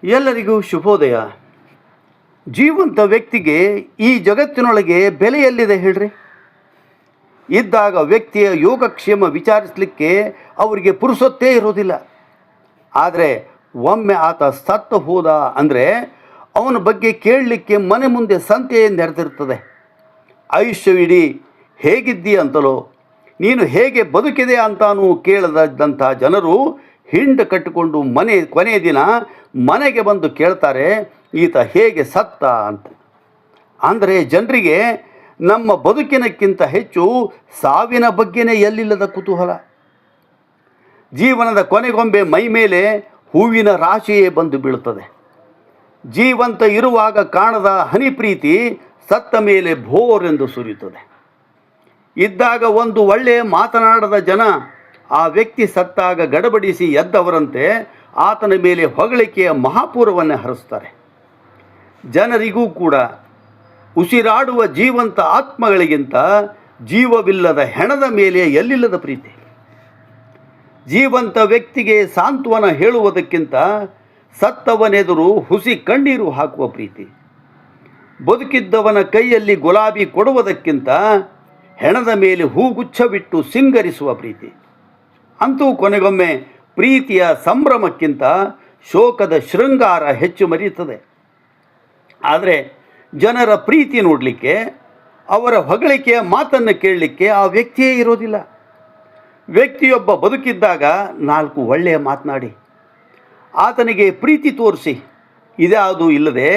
ಎಲ್ಲರಿಗೂ ಶುಭೋದಯ. ಜೀವಂತ ವ್ಯಕ್ತಿಗೆ ಈ ಜಗತ್ತಿನೊಳಗೆ ಬೆಲೆ ಎಲ್ಲಿದೆ ಹೇಳ್ರಿ? ಇದ್ದಾಗ ವ್ಯಕ್ತಿಯ ಯೋಗಕ್ಷೇಮ ವಿಚಾರಿಸಲಿಕ್ಕೆ ಅವರಿಗೆ ಪುರುಸೊತ್ತೇ ಇರೋದಿಲ್ಲ. ಆದರೆ ಒಮ್ಮೆ ಆತ ಸತ್ತು ಹೋದ ಅಂದರೆ ಅವನ ಬಗ್ಗೆ ಕೇಳಲಿಕ್ಕೆ ಮನೆ ಮುಂದೆ ಸಂತೆಯೇ ನೆರೆದಿರ್ತದೆ. ಆಯುಷ್ಯವಿಡೀ ಹೇಗಿದ್ದೀ ಅಂತಲೋ ನೀನು ಹೇಗೆ ಬದುಕಿದೆ ಅಂತಾನೂ ಕೇಳದಂಥ ಜನರು ಹಿಂಡು ಕಟ್ಟಿಕೊಂಡು ಕೊನೆಯ ದಿನ ಮನೆಗೆ ಬಂದು ಕೇಳ್ತಾರೆ, ಈತ ಹೇಗೆ ಸತ್ತ ಅಂತ. ಅಂದರೆ ಜನರಿಗೆ ನಮ್ಮ ಬದುಕಿನಕ್ಕಿಂತ ಹೆಚ್ಚು ಸಾವಿನ ಬಗ್ಗೆನೇ ಎಲ್ಲಿಲ್ಲದ ಕುತೂಹಲ. ಜೀವನದ ಕೊನೆಗೊಂಬೆ ಮೈ ಮೇಲೆ ಹೂವಿನ ರಾಶಿಯೇ ಬಂದು ಬೀಳುತ್ತದೆ. ಜೀವಂತ ಇರುವಾಗ ಕಾಣದ ಹನಿ ಪ್ರೀತಿ ಸತ್ತ ಮೇಲೆ ಭೋರೆಂದು ಸುರಿಯುತ್ತದೆ. ಇದ್ದಾಗ ಒಂದು ಒಳ್ಳೆಯ ಮಾತನಾಡದ ಜನ ಆ ವ್ಯಕ್ತಿ ಸತ್ತಾಗ ಗಡಬಡಿಸಿ ಎದ್ದವರಂತೆ ಆತನ ಮೇಲೆ ಹೊಗಳಿಕೆಯ ಮಹಾಪೂರವನ್ನೇ ಹರಿಸ್ತಾರೆ. ಜನರಿಗೂ ಕೂಡ ಉಸಿರಾಡುವ ಜೀವಂತ ಆತ್ಮಗಳಿಗಿಂತ ಜೀವವಿಲ್ಲದ ಹೆಣದ ಮೇಲೆ ಎಲ್ಲಿಲ್ಲದ ಪ್ರೀತಿ. ಜೀವಂತ ವ್ಯಕ್ತಿಗೆ ಸಾಂತ್ವನ ಹೇಳುವುದಕ್ಕಿಂತ ಸತ್ತವನೆದುರು ಹುಸಿ ಕಣ್ಣೀರು ಹಾಕುವ ಪ್ರೀತಿ. ಬದುಕಿದ್ದವನ ಕೈಯಲ್ಲಿ ಗುಲಾಬಿ ಕೊಡುವುದಕ್ಕಿಂತ ಹೆಣದ ಮೇಲೆ ಹೂಗುಚ್ಛವಿಟ್ಟು ಸಿಂಗರಿಸುವ ಪ್ರೀತಿ. ಅಂತೂ ಕೊನೆಗೊಮ್ಮೆ ಪ್ರೀತಿಯ ಸಂಭ್ರಮಕ್ಕಿಂತ ಶೋಕದ ಶೃಂಗಾರ ಹೆಚ್ಚು ಮರೆಯುತ್ತದೆ. ಆದರೆ ಜನರ ಪ್ರೀತಿ ನೋಡಲಿಕ್ಕೆ, ಅವರ ಹೊಗಳಿಕೆಯ ಮಾತನ್ನು ಕೇಳಲಿಕ್ಕೆ ಆ ವ್ಯಕ್ತಿಯೇ ಇರೋದಿಲ್ಲ. ವ್ಯಕ್ತಿಯೊಬ್ಬ ಬದುಕಿದ್ದಾಗ 4 ಒಳ್ಳೆಯ ಮಾತನಾಡಿ ಆತನಿಗೆ ಪ್ರೀತಿ ತೋರಿಸಿ, ಇದ್ಯಾವುದೂ ಇಲ್ಲದೆ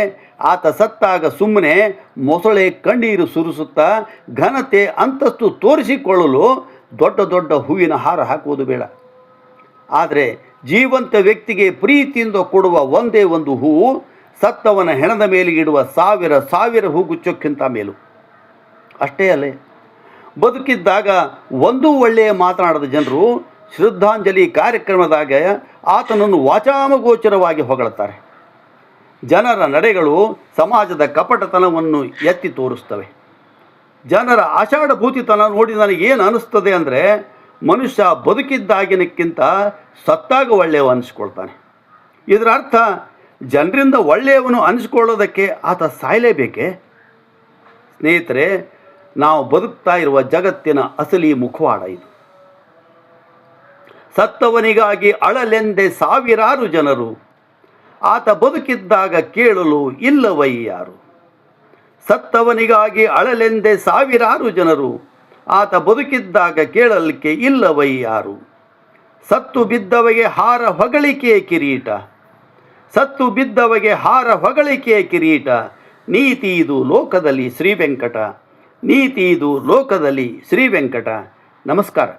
ಆತ ಸತ್ತಾಗ ಸುಮ್ಮನೆ ಮೊಸಳೆ ಕಣ್ಣೀರು ಸುರಿಸುತ್ತಾ ಘನತೆ ಅಂತಸ್ತು ತೋರಿಸಿಕೊಳ್ಳಲು ದೊಡ್ಡ ದೊಡ್ಡ ಹೂವಿನ ಹಾರ ಹಾಕುವುದು ಬೇಡ. ಆದರೆ ಜೀವಂತ ವ್ಯಕ್ತಿಗೆ ಪ್ರೀತಿಯಿಂದ ಕೊಡುವ ಒಂದೇ ಒಂದು ಹೂವು ಸತ್ತವನ ಹೆಣದ ಮೇಲೆ ಇಡುವ ಸಾವಿರ ಹೂಗುಚ್ಚಕ್ಕಿಂತ ಮೇಲು. ಅಷ್ಟೇ ಅಲ್ಲೇ, ಬದುಕಿದ್ದಾಗ ಒಂದೂ ಒಳ್ಳೆಯ ಮಾತನಾಡದ ಜನರು ಶ್ರದ್ಧಾಂಜಲಿ ಕಾರ್ಯಕ್ರಮದಾಗ ಆತನನ್ನು ವಾಚಾಮಗೋಚರವಾಗಿ ಹೊಗಳುತ್ತಾರೆ. ಜನರ ನಡೆಗಳು ಸಮಾಜದ ಕಪಟತನವನ್ನು ಎತ್ತಿ ತೋರಿಸ್ತವೆ. ಜನರ ಆಷಾಢಭೂತಿತನ ನೋಡಿ ನನಗೇನು ಅನ್ನಿಸ್ತದೆ ಅಂದರೆ, ಮನುಷ್ಯ ಬದುಕಿದ್ದಾಗಿನಕ್ಕಿಂತ ಸತ್ತಾಗ ಒಳ್ಳೆಯವ ಅನಿಸ್ಕೊಳ್ತಾನೆ. ಇದರ ಅರ್ಥ ಜನರಿಂದ ಒಳ್ಳೆಯವನು ಅನಿಸ್ಕೊಳ್ಳೋದಕ್ಕೆ ಆತ ಸಾಯಲೇಬೇಕೆ? ಸ್ನೇಹಿತರೆ, ನಾವು ಬದುಕ್ತಾ ಇರುವ ಜಗತ್ತಿನ ಅಸಲಿ ಮುಖವಾಡ ಇದು. ಸತ್ತವನಿಗಾಗಿ ಅಳಲೆಂದೇ ಸಾವಿರಾರು ಜನರು, ಆತ ಬದುಕಿದ್ದಾಗ ಕೇಳಲು ಇಲ್ಲವಯ್ಯಾರು. ಸತ್ತವನಿಗಾಗಿ ಅಳಲೆಂದೇ ಸಾವಿರಾರು ಜನರು, ಆತ ಬದುಕಿದ್ದಾಗ ಕೇಳಲಿಕ್ಕೆ ಇಲ್ಲವಯ್ಯಾರು. ಸತ್ತು ಬಿದ್ದವಗೆ ಹಾರ ಹೊಗಳಿಕೆಯ ಕಿರೀಟ, ಸತ್ತು ಬಿದ್ದವಗೆ ಹಾರ ಹೊಗಳಿಕೆಯ ಕಿರೀಟ. ನೀತಿ ಇದು ಲೋಕದಲ್ಲಿ ಶ್ರೀ ವೆಂಕಟ, ನೀತಿ ಇದು ಲೋಕದಲ್ಲಿ ಶ್ರೀ ವೆಂಕಟ. ನಮಸ್ಕಾರ.